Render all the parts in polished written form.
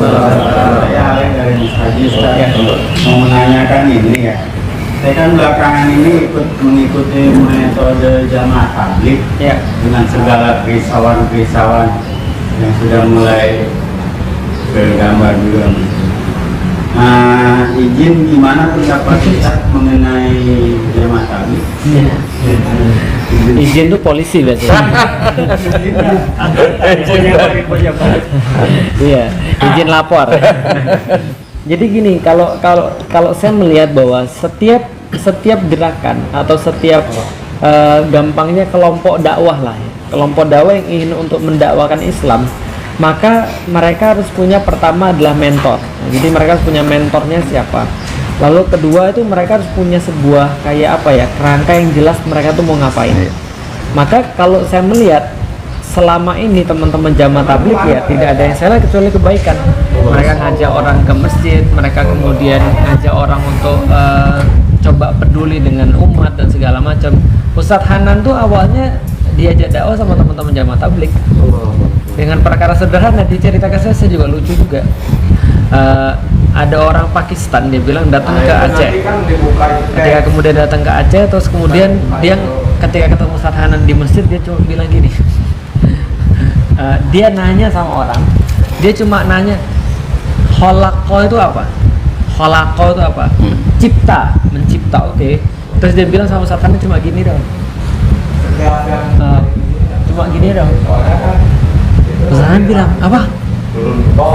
Saya Alek dari Mustaji, Ustaz. Mau menanyakan ini ya. Saya kan belakangan ini mengikuti metode jamaah tabligh ya, dengan segala kerisauan-kerisauan yang sudah mulai bergambar juga. Nah, izin gimana pendapat kita mengenai jamaah tabligh? Izin tuh polisi berarti. Iya, izin lapor. Jadi gini, kalau saya melihat bahwa setiap gerakan atau setiap gampangnya kelompok dakwah lah, kelompok dakwah yang ingin untuk mendakwakan Islam, maka mereka harus punya, pertama adalah mentor. Jadi mereka harus punya mentornya siapa. Lalu kedua itu mereka harus punya sebuah kayak apa ya, kerangka yang jelas mereka tuh mau ngapain. Maka kalau saya melihat selama ini teman-teman jamaah tabligh ya tidak ada yang salah kecuali kebaikan. Mereka ngajak orang ke masjid, mereka kemudian ngajak orang untuk coba peduli dengan umat dan segala macam. Ustadz Hanan tuh awalnya diajak dakwah sama teman-teman jamaah tabligh dengan perkara sederhana. Diceritakan saya juga lucu juga. Ada orang Pakistan, dia bilang datang ke Aceh. Ketika kemudian datang ke Aceh, terus kemudian dia ketika ketemu Ustadz Hanan di masjid, dia cuma bilang gini. Dia nanya sama orang, dia cuma nanya kholaqo itu apa? Kholaqo itu apa? Cipta, mencipta, oke. Terus dia bilang sama Ustadz Hanan cuma gini dong. Cuma gini dong. Ustadz Hanan bilang apa?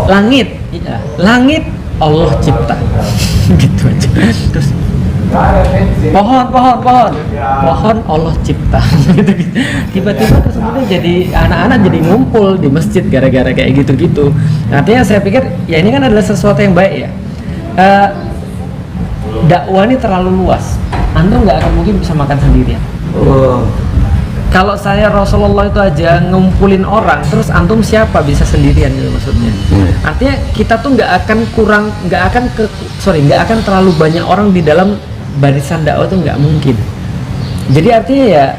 Langit, iya, langit Allah cipta. Gitu aja. Terus pohon Allah cipta. Gitu. Tiba-tiba terus kemudian jadi anak-anak jadi ngumpul di masjid gara-gara kayak gitu-gitu. Artinya saya pikir ya ini kan adalah sesuatu yang baik ya. Dakwah ini terlalu luas, antum nggak akan mungkin bisa makan sendirian. Kalau saya Rasulullah itu aja ngumpulin orang, terus antum siapa bisa sendirian gitu maksudnya. Artinya kita tuh nggak akan terlalu banyak orang di dalam barisan dakwah tuh nggak mungkin. Jadi artinya ya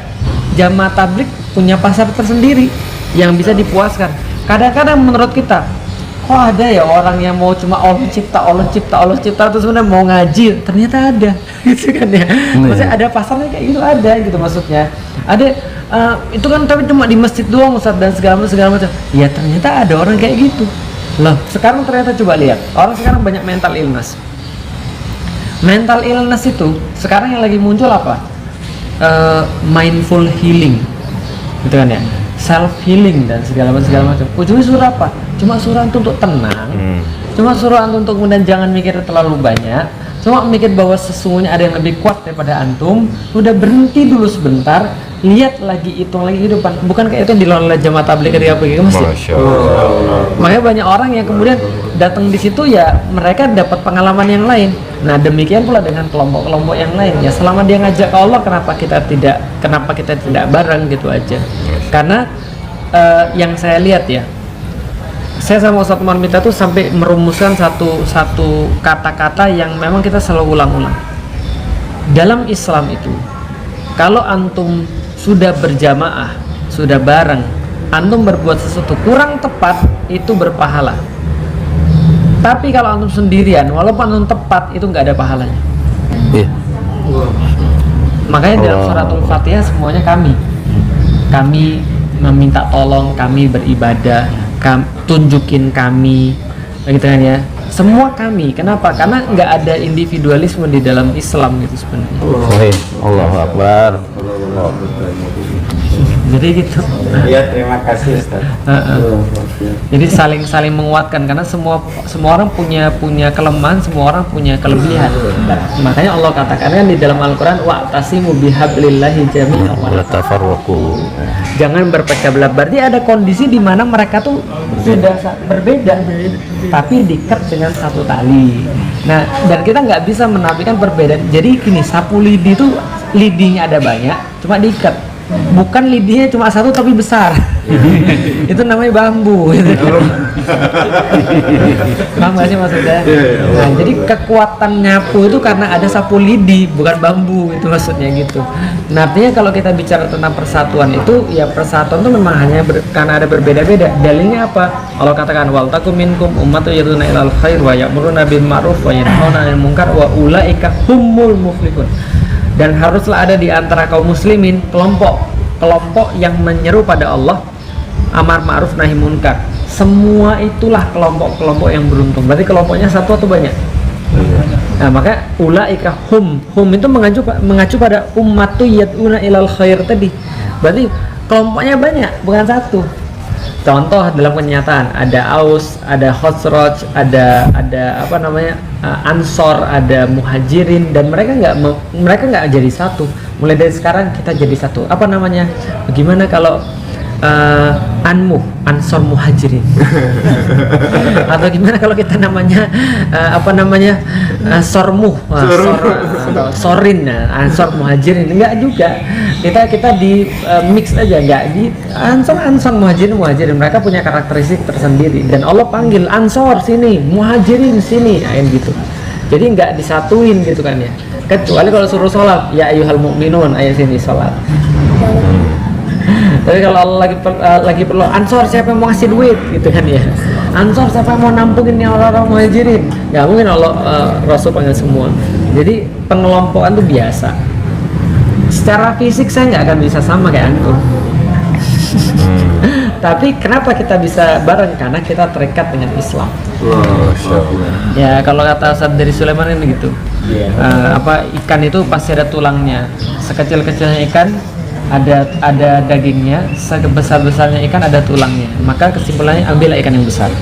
jamaah tabligh punya pasar tersendiri yang bisa dipuaskan. Kadang-kadang menurut kita, kok ada ya orang yang mau cuma Allah cipta terus sebenarnya mau ngaji, ternyata ada, gitu kan ya. Maksudnya ada pasarnya kayak gitu, ada gitu maksudnya. Ada itu kan tapi cuma di masjid doang Ustaz dan segala macam. Ya ternyata ada orang kayak gitu. Loh, sekarang ternyata coba lihat, orang sekarang banyak mental illness. Mental illness itu sekarang yang lagi muncul apa? Mindful healing, gitu kan ya, self healing dan segala macam. Ujungnya suruh apa? Cuma suruh antum untuk tenang, cuma suruh antum untuk kemudian jangan mikir terlalu banyak, cuma mikir bahwa sesungguhnya ada yang lebih kuat daripada antum. Udah berhenti dulu sebentar, lihat lagi, hitung lagi kehidupan. Bukan kayak itu yang dilakukan oleh jamaah tabligh ketika pergi ke masjid. Makanya banyak orang yang kemudian datang di situ ya mereka dapat pengalaman yang lain. Nah demikian pula dengan kelompok-kelompok yang lain ya. Selama dia ngajak ke Allah, kenapa kita tidak bareng gitu aja. Karena yang saya lihat ya, saya sama Ustadz Marmita tuh sampai merumuskan satu kata-kata yang memang kita selalu ulang-ulang. Dalam Islam itu, kalau antum sudah berjamaah, sudah bareng, antum berbuat sesuatu kurang tepat, itu berpahala. Tapi kalau antum sendirian, walaupun antum tepat, itu nggak ada pahalanya. Makanya dalam suratul Fatihah semuanya kami meminta tolong, kami beribadah, tunjukin kami, gitu kan ya. Semua kami. Kenapa? Karena nggak ada individualisme di dalam Islam gitu sebenarnya. Allahu Akbar. Jadi gitu. Iya, terima kasih Ustaz. Jadi saling menguatkan karena semua orang punya kelemahan, semua orang punya kelebihan. Makanya Allah katakan kan di dalam Al-Qur'an wa'tasimu bihablillahi jami'an wa la tafarraqu. Jangan berpecah belah. Berarti ada kondisi di mana mereka tuh sudah berbeda tapi diikat dengan satu tali. Nah, dan kita nggak bisa menafikan perbedaan. Jadi gini, sapu lidi itu lidinya ada banyak, cuma diikat. Bukan lidinya cuma satu tapi besar. Itu namanya bambu. Paham gak sih maksudnya? Nah, jadi kekuatan nyapu itu karena ada sapu lidi, bukan bambu, itu maksudnya gitu. Nah, artinya kalau kita bicara tentang persatuan itu, ya persatuan itu memang hanya karena ada berbeda-beda. Dalilnya apa? Allah katakan wal takum minkum ummatun yad'una ilal khair wa ya'muruna bil ma'ruf wa yanhauna 'anil munkar wa ulaika humul muflihun. Dan haruslah ada di antara kaum muslimin kelompok yang menyeru pada Allah, amar ma'ruf nahi munkar. Semua itulah kelompok-kelompok yang beruntung. Berarti kelompoknya satu atau banyak? Nah, maka ulaika hum itu mengacu pada ummatu yad'una ilal khair tadi. Berarti kelompoknya banyak, bukan satu. Contoh dalam kenyataan ada Aus, ada Khosroj, ada apa namanya Ansor, ada Muhajirin, dan mereka nggak jadi satu. Mulai dari sekarang kita jadi satu. Apa namanya? Bagaimana kalau Ansor Muhajirin? Atau gimana kalau kita namanya Sormuh, Sorin, Ansor Muhajirin? Enggak juga. Kita di mix aja, enggak di Ansor Muhajirin. Mereka punya karakteristik tersendiri dan Allah panggil Ansor sini, Muhajirin sini, gitu. Jadi enggak disatuin gitu kan ya. Kecuali kalau suruh sholat, ya ayyuhal mu'minun, ayo sini sholat. Tapi kalau Allah lagi perlu Ansor, siapa yang mau ngasih duit gitu kan ya. Ansor, siapa yang mau nampungin yang orang-orang Muhajirin? Nggak mungkin Allah Rasul panggil semua. Jadi pengelompokan itu biasa. Secara fisik saya nggak akan bisa sama kayak antum. Tapi kenapa kita bisa bareng? Karena kita terikat dengan Islam. Ya kalau kata Ustaz dari Sulaiman ini gitu. Ikan itu pasti ada tulangnya. Sekecil-kecilnya ikan ada dagingnya, sebesar-besarnya ikan ada tulangnya. Maka kesimpulannya ambillah ikan yang besar.